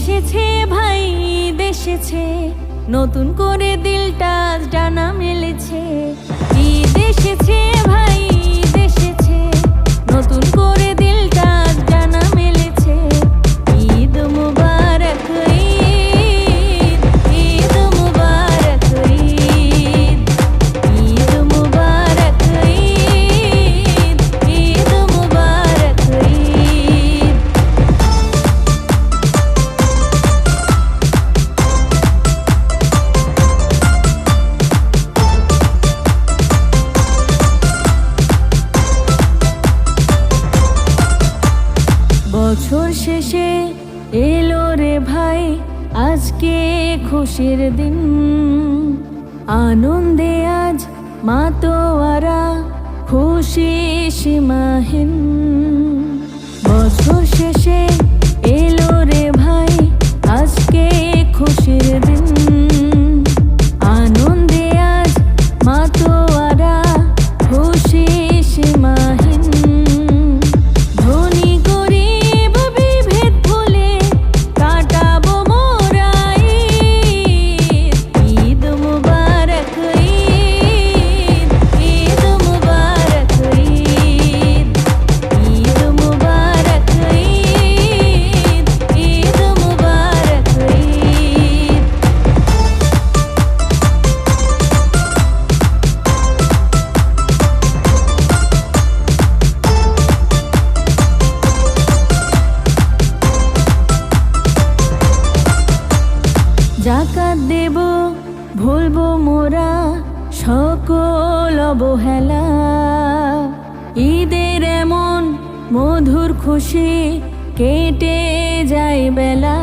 এসেছে ভাই, ঈদ এসেছে, নতুন করে দিলটা ডানা মেলেছে। ঈদ এসেছে ভাই, ঈদ এসেছে, নতুন করে দিলটা ডানা মেলেছে। ঈদ মুবারক ঈদ, ঈদ মুবারক ঈদ, ঈদ মুবারক ঈদ, ঈদ মুবারক ঈদ। বছর শেষে এলো রে ভাই, আজকে খুশির দিন। আনন্দে আজ মাতোয়ারা, খুশি সীমাহীন। বছর শেষে এলো রে ভাই, আজকে খুশির দিন। আনন্দে আজ মাতোয়ারা, খুশি সীমাহীন। ধনী গরিব বিভেদ ভুলে কাটাবো মোরা ঈদ। ঈদ মুবারক ঈদ, ঈদ মুবারক ঈদ, ঈদ মুবারক ঈদ, ঈদ মুবারক ঈদ। যাকাত দেব ভুলবো মোরা সকল অবহেলা। ঈদের এমন মধুর খুশি কেটে যায় বেলা।